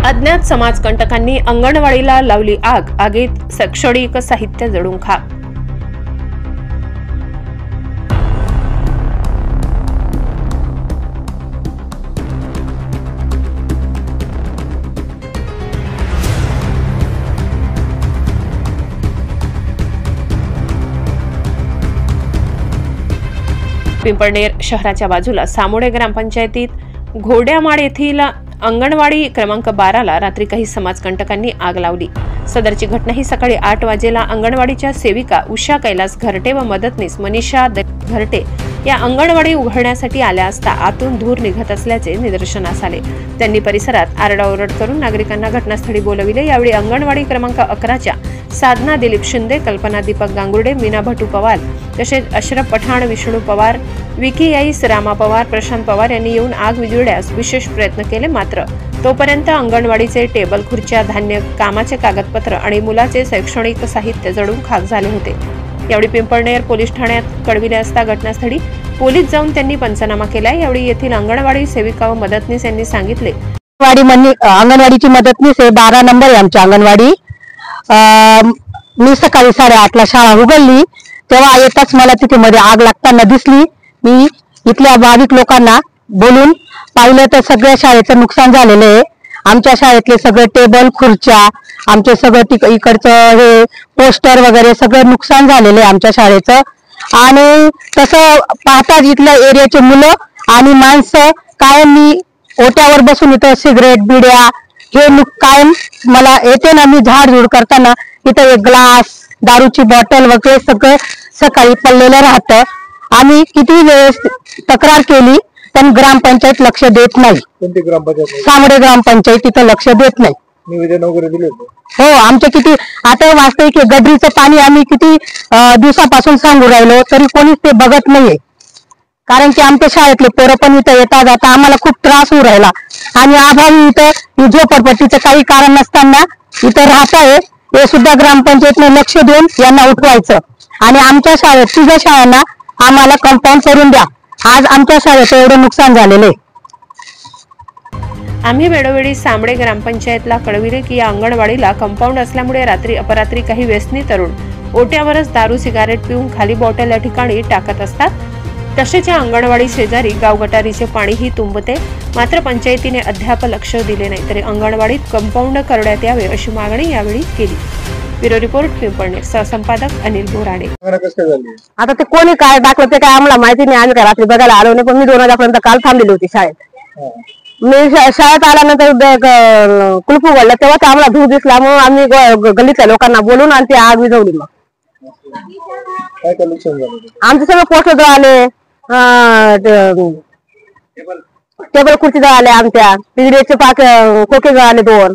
अज्ञात समाजकंटकांनी अंगणवाडीला लावली आग, आगीत शैक्षणिक साहित्य जळून खाक। पिंपळनेर शहराच्या बाजूला सामोडे ग्रामपंचायतीत घोड्यामाड येथील अंगणवाडी क्रमांक 12 ला रात्री काही समाजकंटकांनी आग लावली। सदरची घटना ही सकाळी 8 वाजेला अंगणवाडीच्या सेविका उषा कैलास घरटे व मदतनीस मनीषा घरटे या अंगणवाडी उघडण्यासाठी आल्या असता आतून धूर निघत असल्याचे निदर्शनास आले। त्यांनी परिसरात आरडाओरड करून नागरिकांना घटनास्थळी बोलविले। यावेळी अंगणवाडी क्रमांक 11 च्या साधना दिलीप शिंदे, कल्पना दीपक गांगुर्डे, मीना भटू पवार तसेच अशरफ पठाण, विष्णू पवार, विकी याईस, रामा पवार, प्रशांत पवार यांनी येऊन आग विझविण्यास विशेष प्रयत्न केले। मात्र तोपर्यंत अंगणवाडीचे टेबल, खुर्च्या, धान्य, कामाचे कागदपत्र आणि मुलाचे शैक्षणिक साहित्य जळून खाक झाले होते। यावेळी पिंपळनेर पोलीस ठाण्यात कळविले असता घटनास्थळी पोलीस जाऊन त्यांनी पंचनामा केला। यावेळी येथील अंगणवाडी सेविका व मदतनीस यांनी सांगितले, अंगणवाडीची मदतनीस आहे, 12 नंबर आहे आमची अंगणवाडी। मी सकाळी 8:30 ला शाळा उघडली तेव्हा येताच मला तिथे मध्ये आग लागताना दिसली। मी इथल्या भाविक लोकांना बोलून पाहिलं तर सगळ्या शाळेचं नुकसान झालेलं आहे। आमच्या शाळेतले सगळे टेबल, खुर्च्या, आमचे सगळं इकडचं हे पोस्टर वगैरे सगळं नुकसान झालेलं आहे आमच्या शाळेचं। आणि तसं पाहताच इथल्या एरियाचे मुलं आणि माणसं कायम मी ओट्यावर बसून इथं सिगरेट, बिड्या हे कायम मला येते ना, मी झाडझूड करताना इथं एक ग्लास, दारूची बॉटल वगैरे सगळं सकाळी पडलेलं राहतं। आम्ही किती वेळेस तक्रार केली पण ग्रामपंचायत लक्ष देत नाही। सामोडे ग्रामपंचायत तिथं लक्ष देत नाही। निवेदन वगैरे दिले हो, आमचे किती आता वास्तविक की गडरीचं पाणी आम्ही किती दिवसापासून सांगू राहिलो तरी कोणीच ते बघत नाहीये। कारण की आमच्या शाळेतले पोरं पण इथं येता जाता आम्हाला खूप त्रास होऊ राहिला आणि अभावी इथं झोपडपट्टीचं काही कारण नसताना इथं राहत आहे। हे सुद्धा ग्रामपंचायतने लक्ष देऊन यांना उठवायचं आणि आमच्या शाळेत 3 शाळांना आम्हाला कंपाऊंड करून द्या। आज आमच्या शाळेचं एवढं नुकसान झालेलं आहे। आम्ही वेळोवेळी सामडे ग्रामपंचायतला कळविले की या अंगणवाडीला कंपाऊंड असल्यामुळे रात्री अपरात्री काही व्यसनी तरुण ओट्यावरच दारू, सिगारेट पिऊन खाली बॉटल या ठिकाणी टाकत असतात। तसेच या अंगणवाडी शेजारी गाव गटारीचे पाणीही तुंबते। मात्र पंचायतीने अद्याप लक्ष दिले नाही, तरी अंगणवाडीत कंपाऊंड करण्यात यावे अशी मागणी यावेळी केली। Bureau report, Pimpalner. सहसंपादक अनिल बोराडे। आता ते कोणी काय टाकलं ते काय आम्हाला माहिती नाही, आम्ही रात्री बघायला आलो नाही, पण मी 2 वाजेपर्यंत काल थांबलेली होती शाळेत। मी शाळेत आल्यानंतर कुलूप उघडलं तेव्हा ते आम्हाला धूर दिसला, म्हणून आम्ही गल्लीतल्या लोकांना बोलून आणि ती आग विझवली। मग आमचे सगळे पोस्टर जळाले, टेबल खुर्ची जळाले, आमच्या पिजडीचे खोके जळाले 2।